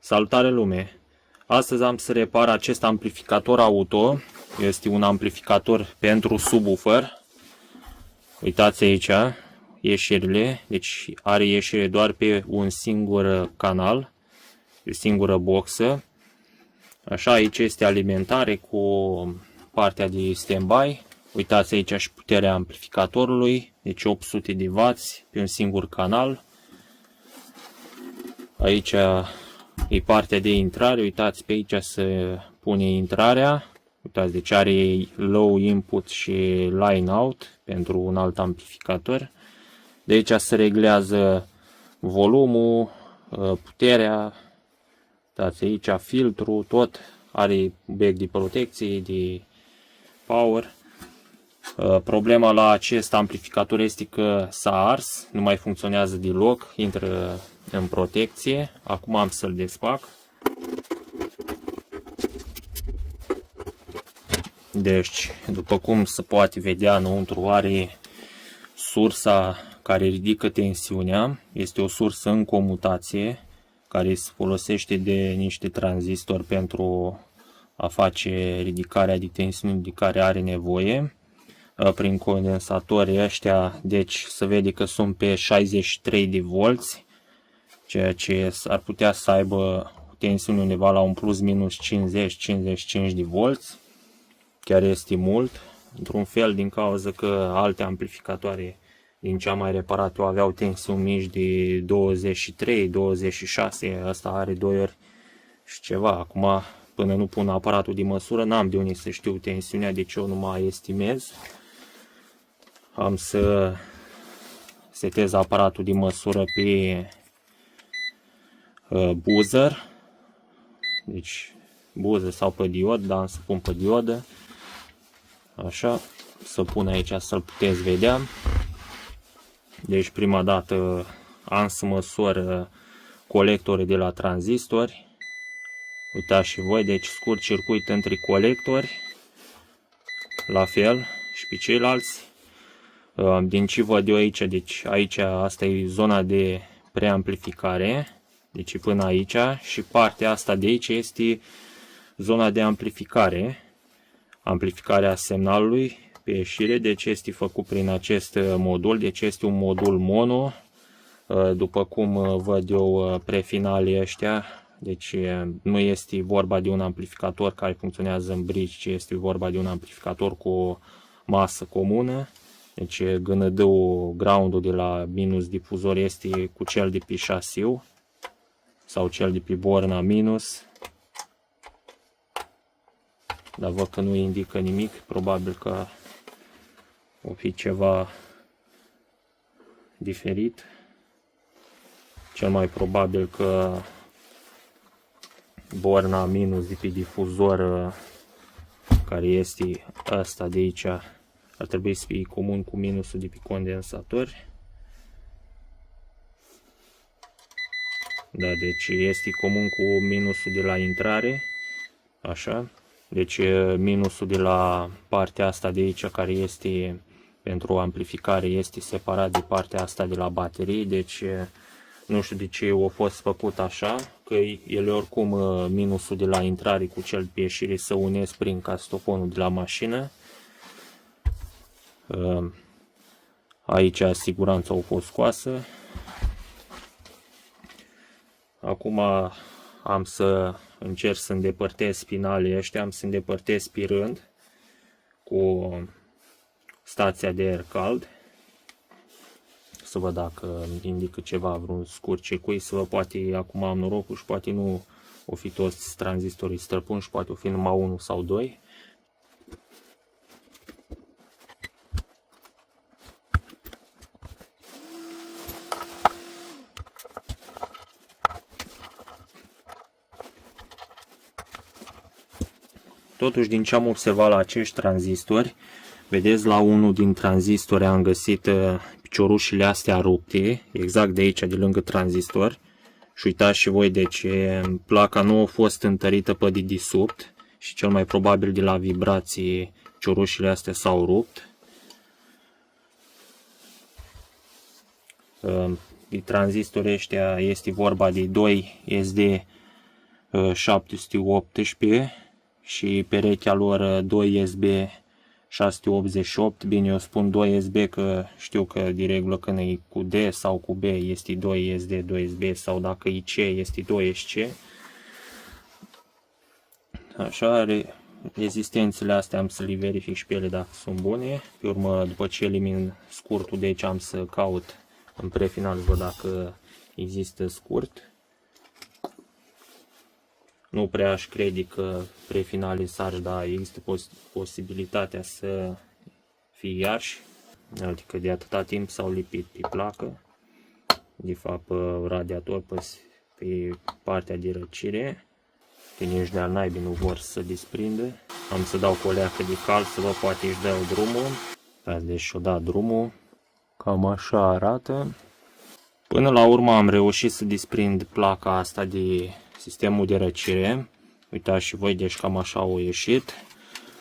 Salutare lume! Astăzi am să repar acest amplificator auto. Este un amplificator pentru subwoofer. Uitați aici ieșirile. Deci are ieșire doar pe un singur canal, o singură boxă. Așa, aici este alimentare cu partea de standby. Uitați aici și puterea amplificatorului. Deci 800 de W pe un singur canal. Aici e partea de intrare, uitați pe aici se pune intrarea, uitați, deci are low input și line out pentru un alt amplificator. De aici se reglează volumul, puterea, uitați aici filtru, tot are bec de protecție, de power. Problema la acest amplificator este că s-a ars, nu mai funcționează deloc, intră în protecție. Acum am să-l desfac. Deci, după cum se poate vedea, înăuntru are sursa care ridică tensiunea. Este o sursă în comutație care se folosește de niște tranzistori pentru a face ridicarea de tensiune de care are nevoie. Prin condensatorii ăștia, deci se vede că sunt pe 63 de volți, ceea ce ar putea să aibă tensiune undeva la un plus minus 50-55 de volți. Chiar este mult, într-un fel, din cauza că alte amplificatoare din ce am mai reparat eu aveau tensiuni mici de 23-26, asta are 2 ori și ceva. Acum, până nu pun aparatul de măsură, n-am de unde să știu tensiunea, deci eu nu mai estimez. Am să setez aparatul de măsură pe buzzer, deci buzzer sau pe diod, dar am să pun pe diodă. Așa, să pun aici să-l puteți vedea. Deci prima dată am să măsor colectorii de la tranzistori. Uitați și voi, deci scurt circuit între colectori, la fel și pe ceilalți. Din ce văd eu aici, deci aici asta e zona de preamplificare, deci până aici, și partea asta de aici este zona de amplificare, amplificarea semnalului pe ieșire, deci este făcut prin acest modul, deci este un modul mono, după cum văd eu prefinalii ăștia, deci nu este vorba de un amplificator care funcționează în bridge, ci este vorba de un amplificator cu o masă comună. Deci GND-ul, ground-ul de la minus difuzor este cu cel de pe șasiu sau cel de pe borna minus. Dar văd că nu indică nimic, probabil că o fi ceva diferit. Cel mai probabil că borna minus de pe difuzor, care este asta de aici, ar trebui să fie comun cu minusul de pe condensatori. Da, deci este comun cu minusul de la intrare. Așa. Deci minusul de la partea asta de aici, care este pentru amplificare, este separat de partea asta de la baterie. Deci nu știu de ce a fost făcut așa, că ele oricum minusul de la intrare cu cel pe ieșire se unesc prin castofonul de la mașină. Aici siguranța a fost scoasă. Acum am să încerc să îndepărtez spinalii ăștia, am să îndepărtez pe rând cu stația de aer cald. Să văd dacă indică ceva, vreun scurt circuit, să văd, poate acum am norocul și poate nu o fi toți tranzistorii străpuni și poate o fi numai 1 sau 2. Totuși, din ce am observat la acești tranzistori, vedeți, la unul din tranzistori am găsit piciorușile astea rupte, exact de aici, de lângă tranzistor. Și uitați și voi, deci placa nu a fost întărită pe dedesubt și cel mai probabil de la vibrații piciorușile astea s-au rupt. De tranzistorii ăștia este vorba de 2 SD 718 și perechea lor 2 USB 688. Bine, eu spun 2 USB că știu că de regulă când e cu D sau cu B este 2 SD, 2 USB sau dacă e C este 2 SC. Așa, rezistențele astea am să le verific și pe ele dacă sunt bune. Pe urmă, după ce elimin scurtul de aici, am să caut în prefinal să văd dacă există scurt. Nu prea aș crede că prefinalii s-ar, dar există posibilitatea să fie arși. Adică de atâta timp s-au lipit pe placă, de fapt radiator pe partea de răcire. Că nici de-al naibii nu vor să desprindă. Am să dau cu o leacă de cal să văd, poate își dau drumul. Deci și-o da drumul. Cam așa arată. Până la urmă am reușit să desprind placa asta de sistemul de răcire. Uitați și voi, deci cam așa au ieșit.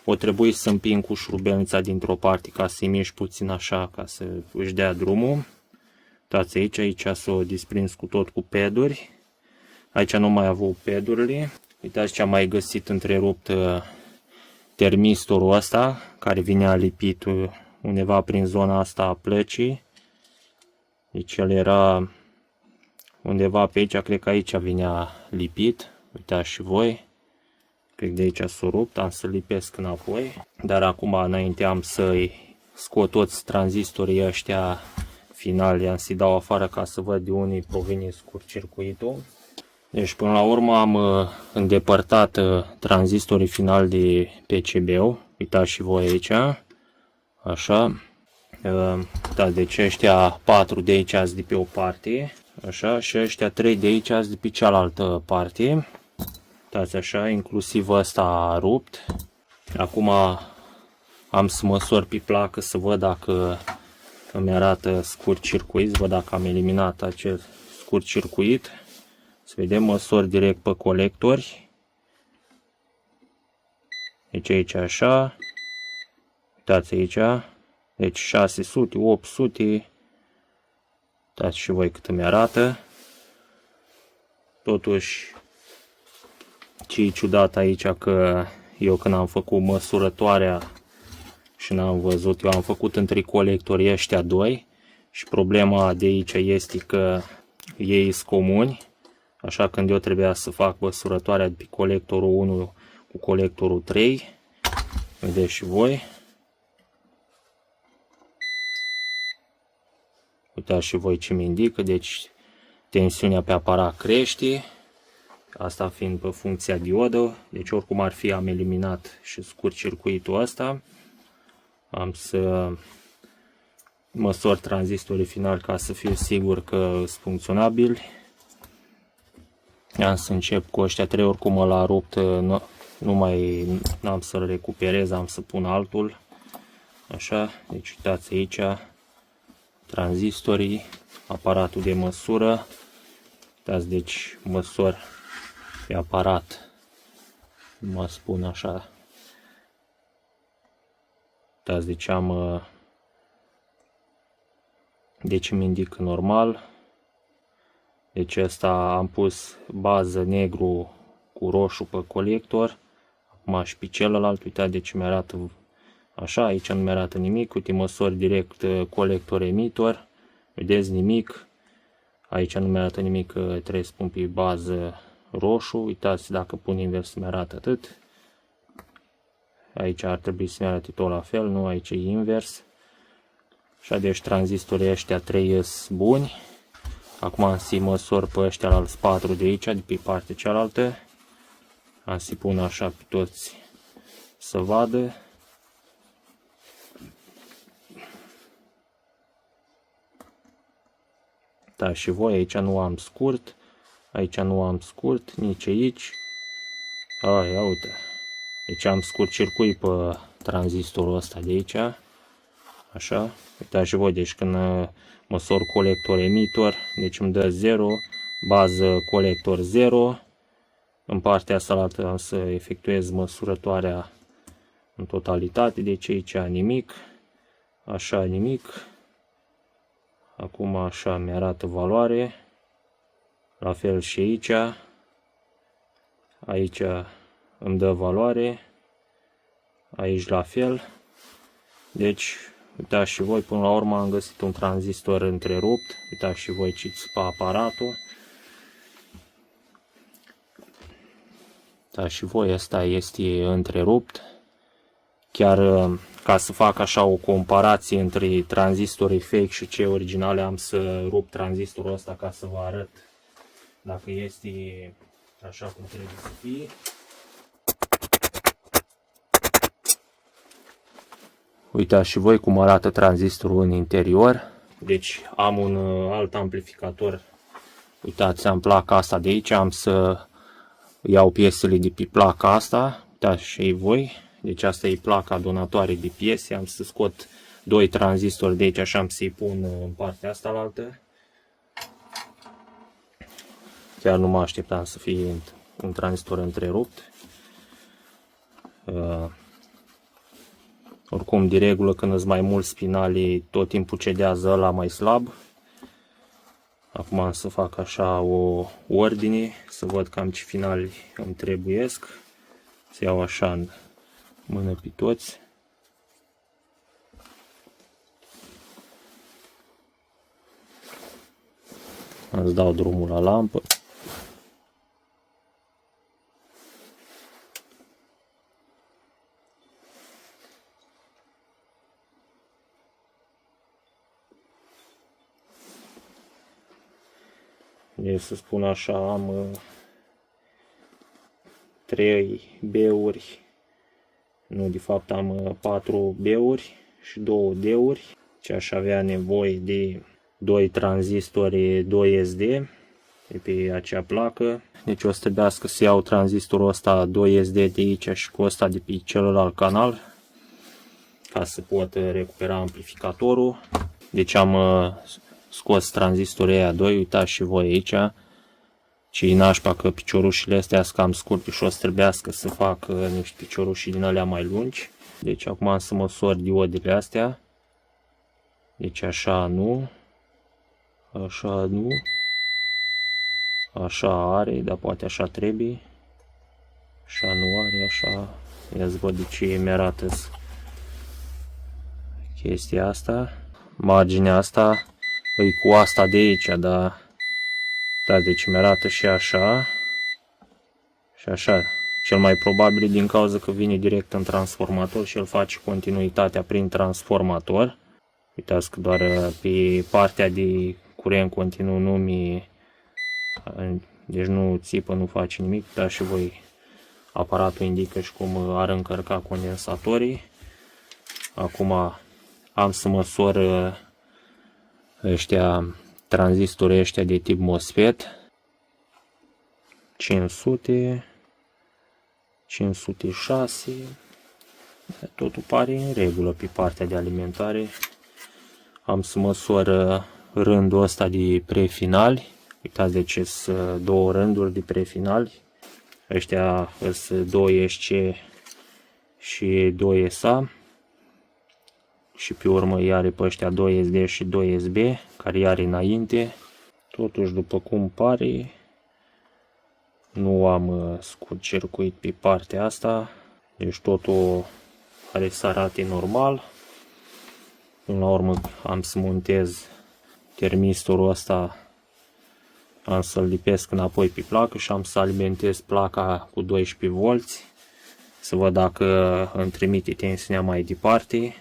O trebuie să împing cu șurubelnița dintr-o parte ca să-i mișc puțin așa, ca să își dea drumul. Uitați aici s-o desprins cu tot cu peduri. Aici nu mai avut pedurile. Uitați ce am mai găsit întrerupt, termistorul ăsta, care vinea lipit undeva prin zona asta a plăcii. Deci el era undeva pe aici, cred că aici vinea lipit. Uitați și voi. Cred de aici s-a rupt, am să lipesc înapoi. Dar acum, înainte, am să-i scot toți tranzistorii ăștia finali, am să-i dau afară ca să văd de unde provine scurt-circuitul. Deci până la urmă am îndepărtat tranzistorii finali de PCB-ul. Uitați și voi aici. Așa. Da, deci ăștia 4 de aici azi de pe o parte. Așa. Și ăștia 3 de aici azi de pe cealaltă parte. Uitați așa, inclusiv ăsta a rupt. Acum am să măsor pe placă să văd dacă îmi arată scurt circuit. Văd dacă am eliminat acel scurt circuit. Să vedem, măsor direct pe colectori. Deci aici așa. Uitați aici. Deci 600, 800. Uitați și voi cât îmi arată. Totuși, ce e ciudat aici că eu când am făcut măsurătoarea și n-am văzut, eu am făcut între colectorii ăștia doi. Și problema de aici este că ei sunt comuni. Așa, când eu trebuia să fac măsurătoarea de pe colectorul 1 cu colectorul 3, vedeți și voi. Uitați și voi ce mi indică, deci tensiunea pe aparat crește, asta fiind pe funcția diodă, deci oricum ar fi am eliminat și scurt circuitul ăsta. Am să măsor tranzistorii finali ca să fiu sigur că sunt funcționabili. Am să încep cu ăștia 3, oricum ăla rupt, nu mai am să-l recuperez, am să pun altul. Așa, deci uitați aici, tranzistorii, aparatul de măsură. Uitați, deci măsor pe aparat, mă spun așa. Uitați, deci am, deci îmi indică normal. Deci asta am pus bază negru cu roșu pe colector. Acum și pe celălalt, uitați, deci mi arată așa, aici nu mi arată nimic. Uite, măsori direct colector emitor. Vedeți, nimic. Aici nu mi arată nimic, trebuie să pun pe bază roșu. Uitați, dacă pun invers mi arată atât. Aici ar trebui să mi arate tot la fel, nu, aici e invers. Așa, deci tranzistorii ăștia 3 sunt buni. Acum am să-i măsor pe ăștia la 4 de aici, de pe partea cealaltă. Am să-i pun așa pe toți să vadă. Da, și voi, aici nu am scurt. Aici nu am scurt, nici aici. Ia uite. Deci am scurt circuit pe tranzistorul ăsta de aici. Așa. Uitați și voi, deci când măsor colector emitor, deci îmi dă 0, bază colector 0. În partea cealaltă am să efectuez măsurătoarea în totalitate, deci aici nimic, așa nimic. Acum așa mi arată valoare, la fel și aici. Aici îmi dă valoare, aici la fel. Deci, uitați și voi, până la urmă am găsit un tranzistor întrerupt. Uitați și voi ce țipă aparatul. Uitați și voi, ăsta este întrerupt. Chiar ca să fac așa o comparație între tranzistorii fake și cei originale, am să rup tranzistorul ăsta ca să vă arăt dacă este așa cum trebuie să fie. Uitați și voi cum arată tranzistorul în interior. Deci am un alt amplificator. Uitați, am placa asta de aici, am să iau piesele de pe placa asta. Uitați și voi. Deci asta e placa donatoare de piese. Am să scot 2 tranzistori de aici și am să-i pun în partea asta la altă. Chiar nu mă așteptam să fie un tranzistor întrerupt. Oricum, de regulă, când îți mai mulți spinali, tot timpul cedează ăla mai slab. Acum am să fac așa o ordine, să văd cam ce finali îmi trebuiesc. Să iau așa în mână pe toți. Îți dau drumul la lampă. Deci, să spun așa, am 3 B-uri, nu, de fapt am 4 B-uri și 2 D-uri. Și aș avea nevoie de 2 tranzistori 2SD de pe acea placă. Deci o să trebuiască să iau tranzistorul ăsta 2SD de aici și cu ăsta de pe celălalt canal ca să pot recupera amplificatorul. Deci am scos tranzistorii aia 2, uitați și voi aici. Și nașpa că piciorușile astea sunt cam scurte și o să trebuiască să fac niște picioruși din alea mai lungi. Deci acum am să măsor diodele astea. Deci așa nu. Așa nu. Așa are, dar poate așa trebuie. Așa nu are, așa. Ia-ți văd de ce mi-arată chestia asta. Marginea asta e cu asta de aici, dar da, deci mi-arată și așa. Și așa. Cel mai probabil din cauza că vine direct în transformator și el face continuitatea prin transformator. Uitați că doar pe partea de curent continuu nu deci nu țipă, nu face nimic, dar și voi aparatul indică și cum ar încărca condensatorii. Acum am să măsor tranzistorii ăștia de tip MOSFET. 500, 506, totul pare în regulă pe partea de alimentare. Am să măsor rândul ăsta de prefinali. Uitați, deci sunt 2 rânduri de prefinali. Ăștia sunt 2 SC și 2 SA. Și pe urmă iar pe ăștia 2 SD și 2 SB, care iar înainte. Totuși, după cum pare, nu am scurt circuit pe partea asta. Deci totul are să arate normal. Până la urmă am să montez termistorul ăsta, am să-l lipesc înapoi pe placă și am să alimentez placa cu 12V. Să văd dacă îmi trimite tensiunea mai departe.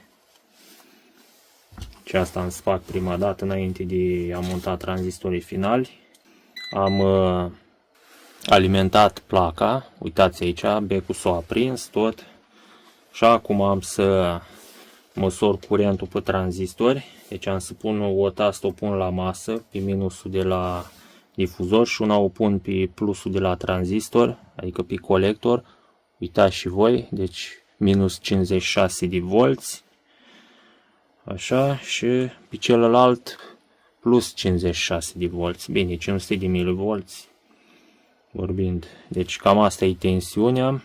Și asta am să fac prima dată înainte de a monta tranzistorii finali. Am alimentat placa, uitați aici, becul s-a aprins tot. Și acum am să măsor curentul pe tranzistori. Deci am să pun o tastă, o pun la masă, pe minusul de la difuzor și una o pun pe plusul de la tranzistor, adică pe colector. Uitați și voi, deci minus 56 de volți. Așa, și pe celălalt plus 56 de volți. Bine, 500 de milivolți vorbind. Deci cam asta e tensiunea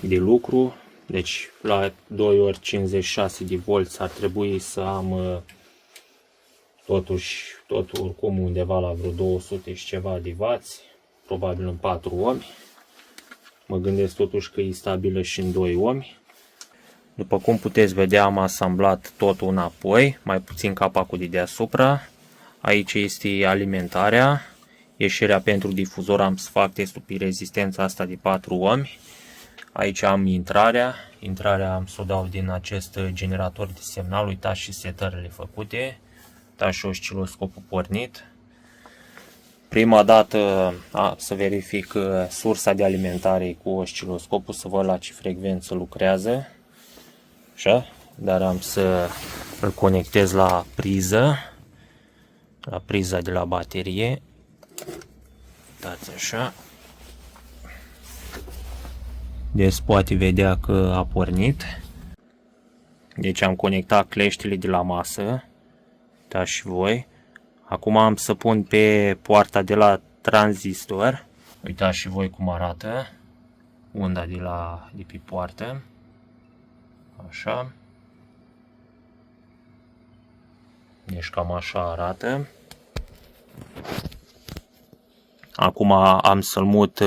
de lucru. Deci la 2 ori 56 de volți ar trebui să am totuși, tot oricum undeva la vreo 200 și ceva de vați. probabil în 4 ohmi. Mă gândesc totuși că e stabilă și în 2 ohmi. După cum puteți vedea, am asamblat totul înapoi, mai puțin capacul de deasupra. Aici este alimentarea. Ieșirea pentru difuzor am să fac testul pe rezistența asta de 4 ohmi. Aici am intrarea. Intrarea am să o dau din acest generator de semnal. Uitați și setările făcute. Uitați și osciloscopul pornit. Prima dată să verific sursa de alimentare cu osciloscopul, să văd la ce frecvență lucrează. Așa, dar am să îl conectez la priză, la priza de la baterie. Uitați așa. Deci poate vedea că a pornit. Deci am conectat cleștile de la masă. Uitați și voi. Acum am să pun pe poarta de la tranzistor. Uitați și voi cum arată unda de pe poartă. Așa. Deci cam așa arată. Acum am să-l mut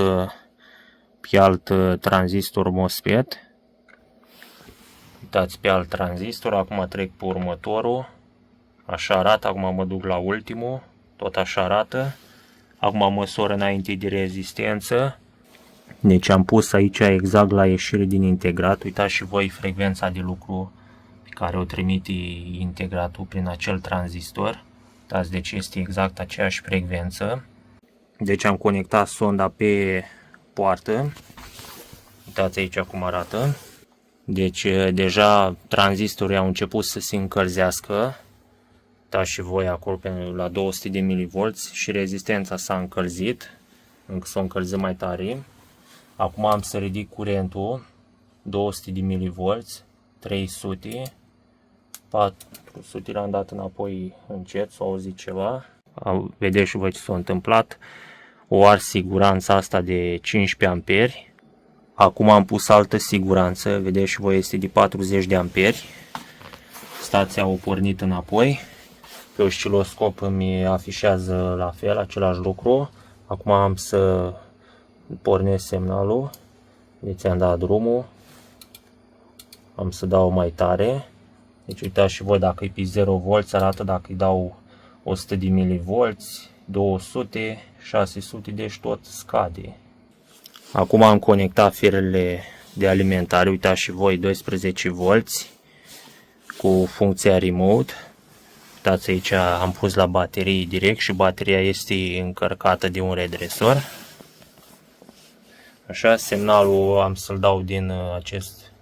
pe alt tranzistor MOSFET. Uitați, pe alt tranzistor. Acum trec pe următorul. Așa arată. Acum mă duc la ultimul. Tot așa arată. Acum măsor înainte de rezistență. Deci am pus aici exact la ieșire din integrat. Uitați și voi frecvența de lucru pe care o trimite integratul prin acel tranzistor. Uitați, deci este exact aceeași frecvență. Deci am conectat sonda pe poartă. Uitați aici cum arată. Deci deja tranzistorii au început să se încălzească. Uitați și voi acolo la 200 de mV și rezistența s-a încălzit. Încă s-o încălzit mai tare. Acum am să ridic curentul, 200 de mV, 300, 400, l-am dat înapoi încet, s-a auzit ceva. Vedeți și voi ce s-a întâmplat. O ars siguranța asta de 15 A. Acum am pus altă siguranță, vedeți și voi este de 40 de amperi. Stația a pornit înapoi. Pe osciloscop îmi afișează la fel, același lucru. Acum am să pornesc semnalul. Deci am dat drumul. Am să dau mai tare. Deci uitați și voi, dacă e pe 0 V arată, dacă îi dau 100 de mV, 200, 600, deci tot scade. Acum am conectat firele de alimentare, uitați și voi, 12 V cu funcția remote. Uitați aici am pus la baterie direct și bateria este încărcată de un redresor. Așa, semnalul am să-l dau din acest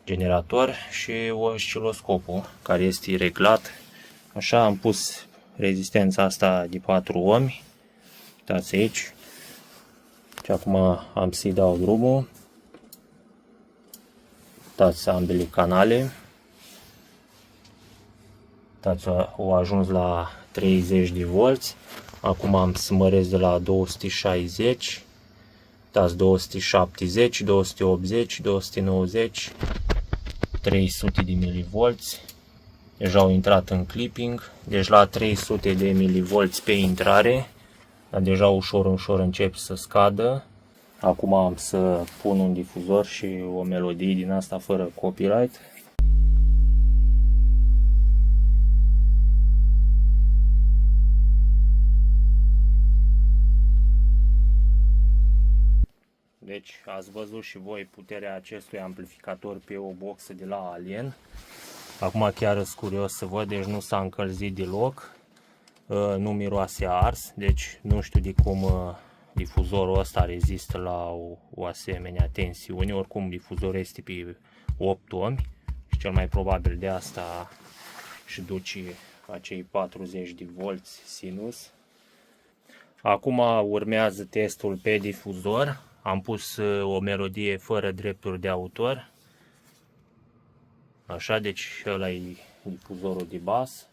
generator și osciloscopul care este reglat. Așa, am pus rezistența asta de 4 ohmi. Uitați aici. Și acum am să-i dau drumul. Uitați ambele canale. Uitați, au ajuns la 30 de volți. Acum am să măresc de la 260. Uitați, 270, 280, 290, 300 de mV. Deja au intrat în clipping. Deci la 300 de mV pe intrare. Dar deja ușor încep să scadă. Acum am să pun un difuzor și o melodie din asta fără copyright. Deci ați văzut și voi puterea acestui amplificator pe o boxă de la Alien. Acum chiar sunt curios să văd, deci nu s-a încălzit deloc. Nu miroase ars, deci nu știu de cum difuzorul ăsta rezistă la o asemenea tensiune. Oricum difuzorul este pe 8 ohmi și cel mai probabil de asta și duce acei 40 de volți sinus. Acum urmează testul pe difuzor. Am pus o melodie fără drepturi de autor. Așa, deci ăla e difuzorul de bas.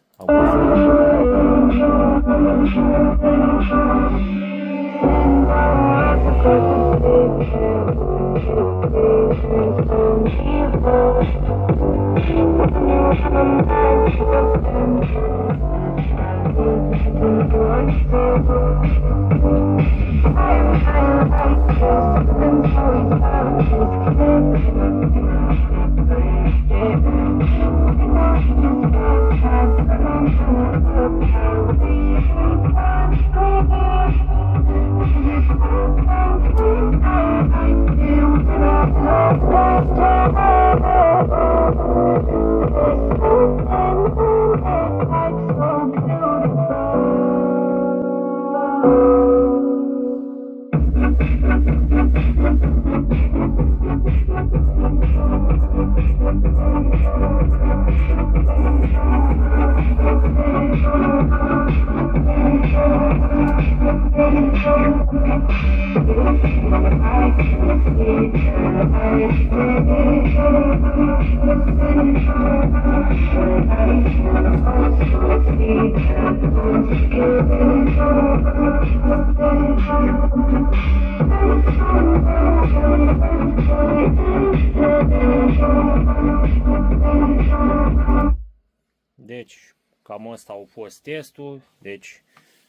Deci, cam asta a fost testul, deci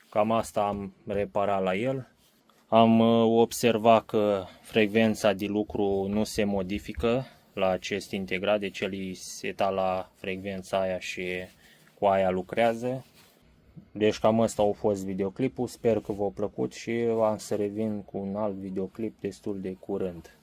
cam asta am reparat la el. Am observat că frecvența de lucru nu se modifică la acest integrat, deci el e setat la frecvența aia și cu aia lucrează. Deci cam asta a fost videoclipul, sper că v-a plăcut și am să revin cu un alt videoclip destul de curând.